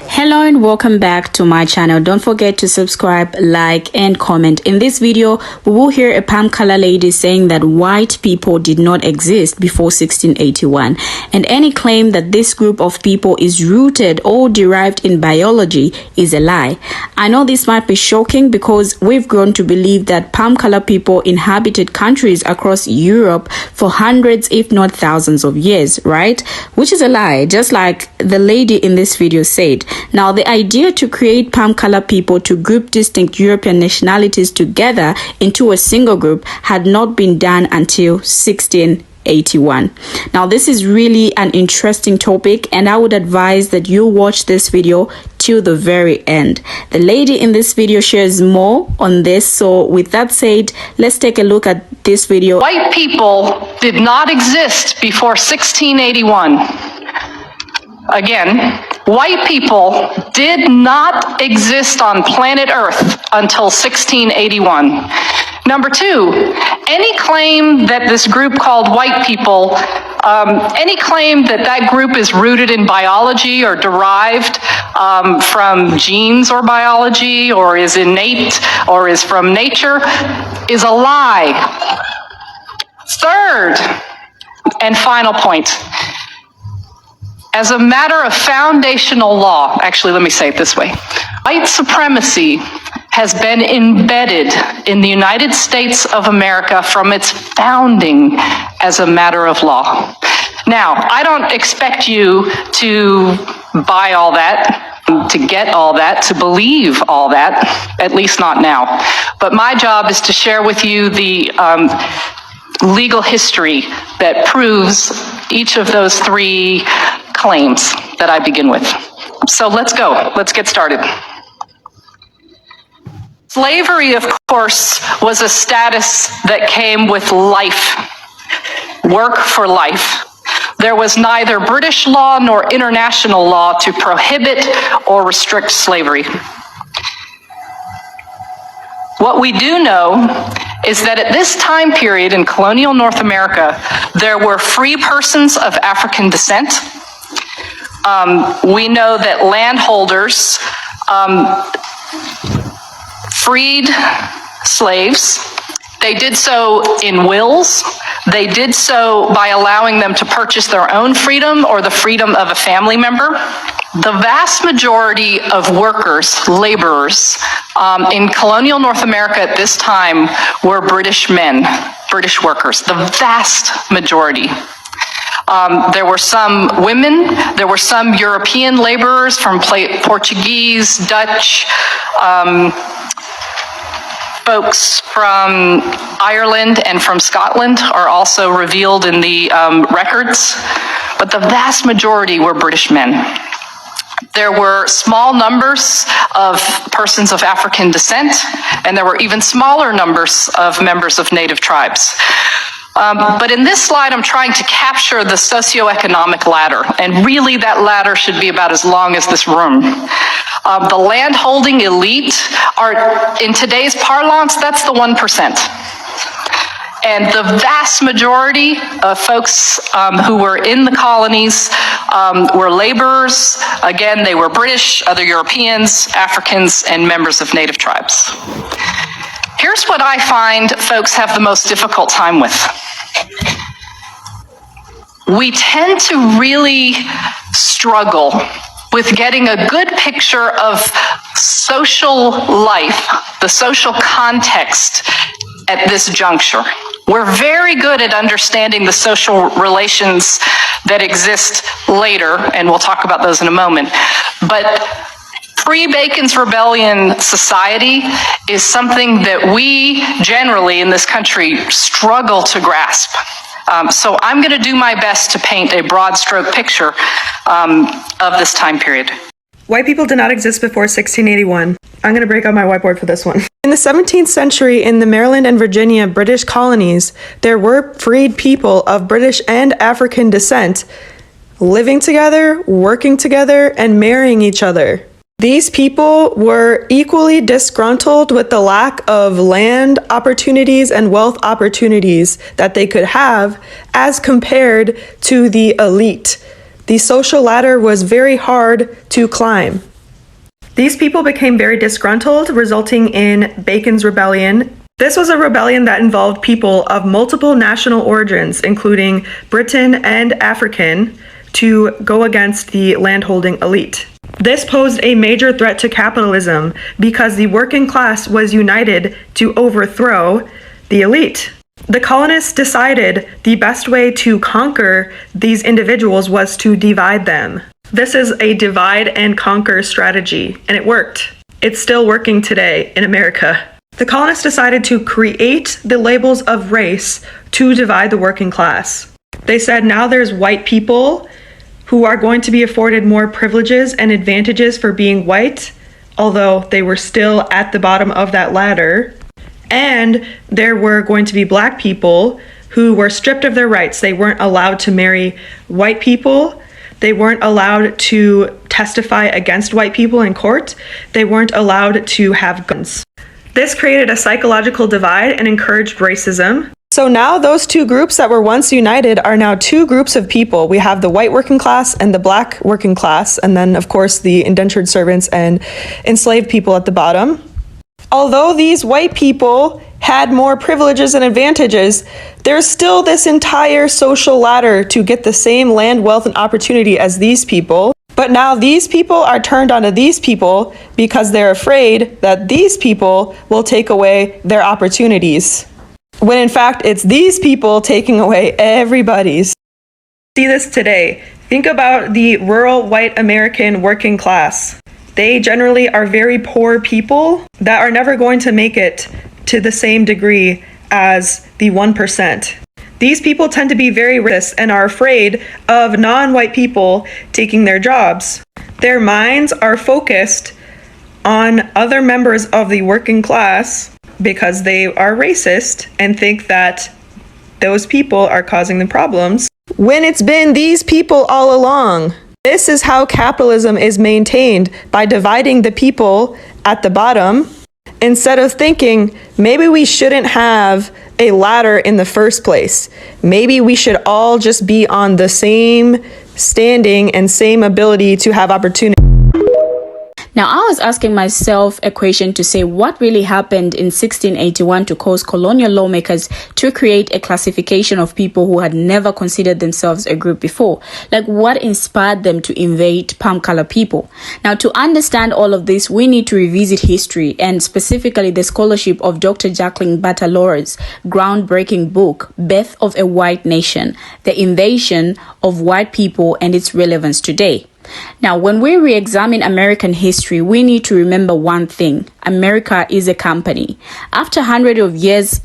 Hello and welcome back to my channel. Don't forget to subscribe, like and comment. In this video we will hear a palm color lady saying that white people did not exist before 1681, and any claim that this group of people is rooted or derived in biology is a lie. I know this might be shocking because we've grown to believe that palm color people inhabited countries across Europe for hundreds if not thousands of years, right? Which is a lie, just like the lady in this video said. Now, the idea to create palm color people to group distinct European nationalities together into a single group had not been done until 1681. Now, this is really an interesting topic, and I would advise that you watch this video till the very end. The lady in this video shares more on this. So with that said, let's take a look at this video. White people did not exist before 1681. Again, white people did not exist on planet Earth until 1681. Number two, any claim that this group called white people, any claim that that group is rooted in biology or derived from genes or biology or is innate or is from nature is a lie. Third and final point. As a matter of foundational law, actually, let me say it this way. White supremacy has been embedded in the United States of America from its founding as a matter of law. Now, I don't expect you to buy all that, to get all that, to believe all that, at least not now. But my job is to share with you the legal history that proves each of those three claims that I begin with. So let's go. Let's get started. Slavery, of course, was a status that came with life, work for life. There was neither British law nor international law to prohibit or restrict slavery. What we do know is that at this time period in colonial North America, there were free persons of African descent. We know that landholders freed slaves. They did so in wills. They did so by allowing them to purchase their own freedom or the freedom of a family member. The vast majority of workers, laborers, in colonial North America at this time were British men, British workers, the vast majority. There were some women, there were some European laborers from Portuguese, Dutch, folks from Ireland and from Scotland are also revealed in the records, but the vast majority were British men. There were small numbers of persons of African descent, and there were even smaller numbers of members of native tribes. But in this slide, I'm trying to capture the socioeconomic ladder, and really that ladder should be about as long as this room. The landholding elite are, in today's parlance, that's the 1%. And the vast majority of folks who were in the colonies were laborers. Again, they were British, other Europeans, Africans, and members of native tribes. Here's what I find folks have the most difficult time with. We tend to really struggle with getting a good picture of social life, the social context at this juncture. We're very good at understanding the social relations that exist later, and we'll talk about those in a moment. But pre-Bacon's Rebellion society is something that we generally in this country struggle to grasp. So I'm going to do my best to paint a broad stroke picture of this time period. White people did not exist before 1681. I'm going to break out my whiteboard for this one. In the 17th century, in the Maryland and Virginia British colonies, there were freed people of British and African descent living together, working together, and marrying each other. These people were equally disgruntled with the lack of land opportunities and wealth opportunities that they could have as compared to the elite. The social ladder was very hard to climb. These people became very disgruntled, resulting in Bacon's Rebellion. This was a rebellion that involved people of multiple national origins, including Briton and African, to go against the landholding elite. This posed a major threat to capitalism because the working class was united to overthrow the elite. The colonists decided the best way to conquer these individuals was to divide them. This is a divide and conquer strategy, and it worked. It's still working today in America. The colonists decided to create the labels of race to divide the working class. They said now there's white people who are going to be afforded more privileges and advantages for being white, although they were still at the bottom of that ladder. And there were going to be black people who were stripped of their rights. They weren't allowed to marry white people. They weren't allowed to testify against white people in court. They weren't allowed to have guns. This created a psychological divide and encouraged racism. So now those two groups that were once united are now two groups of people. We have the white working class and the black working class, and then of course the indentured servants and enslaved people at the bottom. Although these white people had more privileges and advantages, there's still this entire social ladder to get the same land, wealth, and opportunity as these people. But now these people are turned onto these people because they're afraid that these people will take away their opportunities, when in fact it's these people taking away everybody's. See this today. Think about the rural white American working class. They generally are very poor people that are never going to make it to the same degree as the 1%. These people tend to be very racist and are afraid of non-white people taking their jobs. Their minds are focused on other members of the working class because they are racist and think that those people are causing the problems, when it's been these people all along. This is how capitalism is maintained, by dividing the people at the bottom, instead of thinking, maybe we shouldn't have a ladder in the first place. Maybe we should all just be on the same standing and same ability to have opportunity. Now, I was asking myself a question to say what really happened in 1681 to cause colonial lawmakers to create a classification of people who had never considered themselves a group before. Like, what inspired them to invade palm color people? Now, to understand all of this, we need to revisit history, and specifically the scholarship of Dr. Jacqueline Batailleur's groundbreaking book, Birth of a White Nation: The Invasion of White People and Its Relevance Today. Now, when we re-examine American history, we need to remember one thing. America is a company. After hundreds of years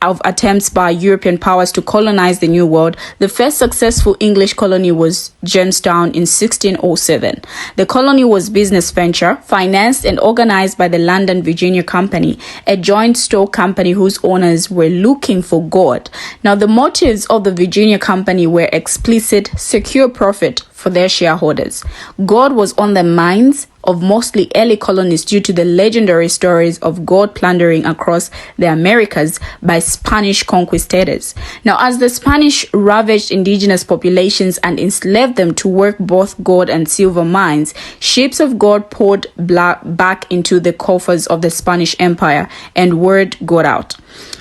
of attempts by European powers to colonize the New World, the first successful English colony was Jamestown in 1607. The colony was a business venture, financed and organized by the London Virginia Company, a joint store company whose owners were looking for God. Now, the motives of the Virginia Company were explicit: secure profit for their shareholders. God was on the minds of mostly early colonists due to the legendary stories of God plundering across the Americas by Spanish conquistadors. Now, as the Spanish ravaged indigenous populations and enslaved them to work both gold and silver mines, ships of gold poured back into the coffers of the Spanish Empire, and word got out.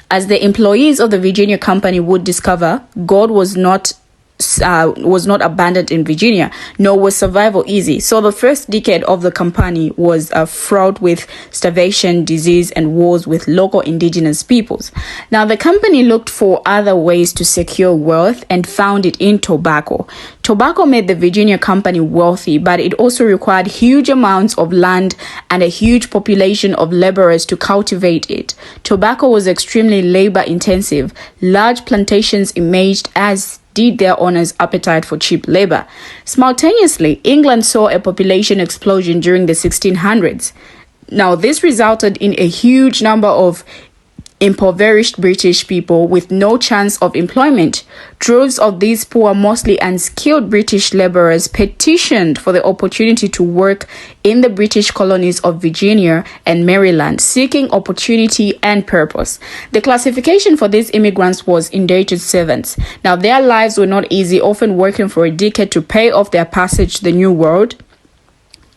As the employees of the Virginia Company would discover, gold was not abundant in Virginia, nor was survival easy. So the first decade of the company was fraught with starvation, disease, and wars with local indigenous peoples. Now, the company looked for other ways to secure wealth and found it in tobacco. Tobacco made the Virginia Company wealthy, but it also required huge amounts of land and a huge population of laborers to cultivate it. Tobacco was extremely labor intensive. Large plantations emerged, as did their owners' appetite for cheap labor. Simultaneously, England saw a population explosion during the 1600s. Now, this resulted in a huge number of impoverished British people with no chance of employment. Droves of these poor, mostly unskilled British laborers petitioned for the opportunity to work in the British colonies of Virginia and Maryland, seeking opportunity and purpose. The classification for these immigrants was indentured servants. Now, their lives were not easy, often working for a decade to pay off their passage to the New World.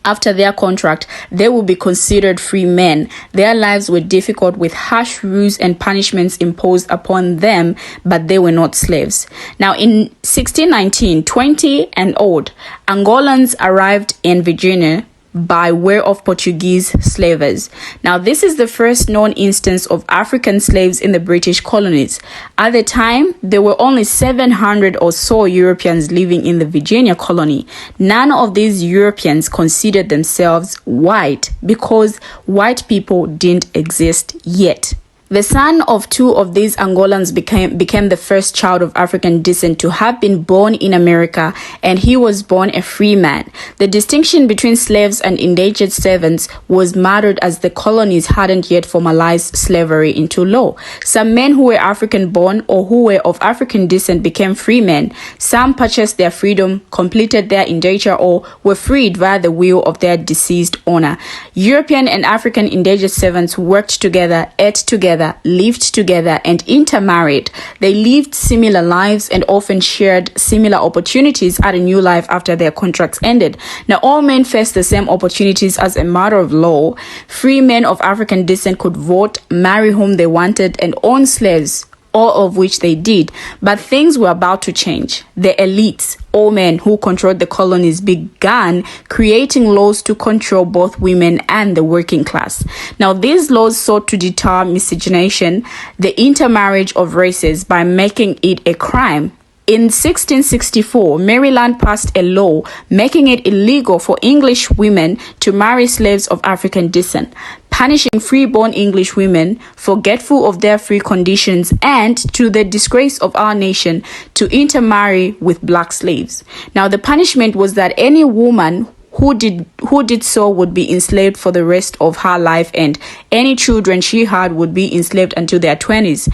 After their contract, they would be considered free men. Their lives were difficult with harsh rules and punishments imposed upon them, but they were not slaves. Now, in 1619, 20 and old, Angolans arrived in Virginia by way of Portuguese slavers. Now, this is the first known instance of African slaves in the British colonies. At the time, there were only 700 or so Europeans living in the Virginia colony. None of these Europeans considered themselves white because white people didn't exist yet. The son of two of these Angolans became the first child of African descent to have been born in America, and he was born a free man. The distinction between slaves and indentured servants was murdered as the colonies hadn't yet formalized slavery into law. Some men who were African born or who were of African descent became free men. Some purchased their freedom, completed their indenture, or were freed via the will of their deceased owner. European and African indentured servants worked together, ate together, lived together, and intermarried. They lived similar lives and often shared similar opportunities at a new life after their contracts ended. Now, all men faced the same opportunities as a matter of law. Free men of African descent could vote, marry whom they wanted, and own slaves, all of which they did. But things were about to change. The elites, all men who controlled the colonies, began creating laws to control both women and the working class. Now, these laws sought to deter miscegenation, the intermarriage of races, by making it a crime. In 1664, Maryland passed a law making it illegal for English women to marry slaves of African descent, punishing free-born English women, forgetful of their free conditions, and, to the disgrace of our nation, to intermarry with black slaves. Now, the punishment was that any woman who did so would be enslaved for the rest of her life, and any children she had would be enslaved until their 20s.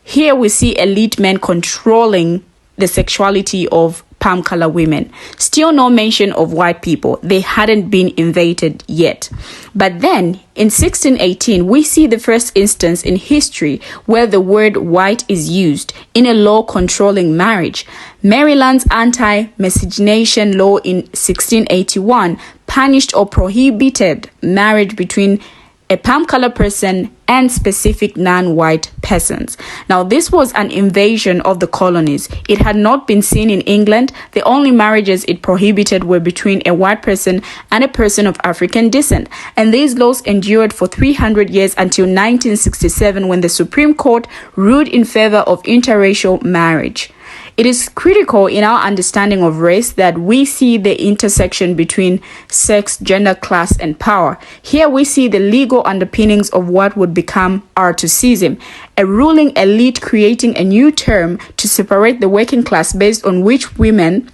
Here we see elite men controlling the sexuality of palm color women. Still no mention of white people. They hadn't been invaded yet. But then, in 1618, we see the first instance in history where the word white is used in a law controlling marriage. Maryland's anti-miscegenation law in 1681 punished or prohibited marriage between a palm color person and specific non-white persons. Now, this was an invasion of the colonies. It had not been seen in England. The only marriages it prohibited were between a white person and a person of African descent. And these laws endured for 300 years until 1967, when the Supreme Court ruled in favor of interracial marriage. It is critical in our understanding of race that we see the intersection between sex, gender, class, and power. Here we see the legal underpinnings of what would become artisanship, a ruling elite creating a new term to separate the working class based on which women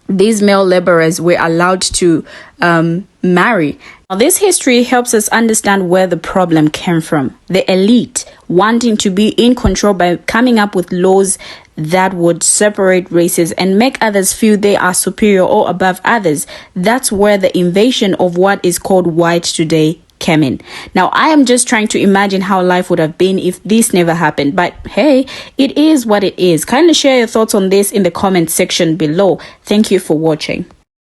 these male laborers were allowed to marry. Now, this history helps us understand where the problem came from. The elite wanting to be in control by coming up with laws that would separate races and make others feel they are superior or above others. That's where the invasion of what is called white today came in. Now, I am just trying to imagine how life would have been if this never happened. But hey, it is what it is. Kindly share your thoughts on this in the comment section below. Thank you for watching.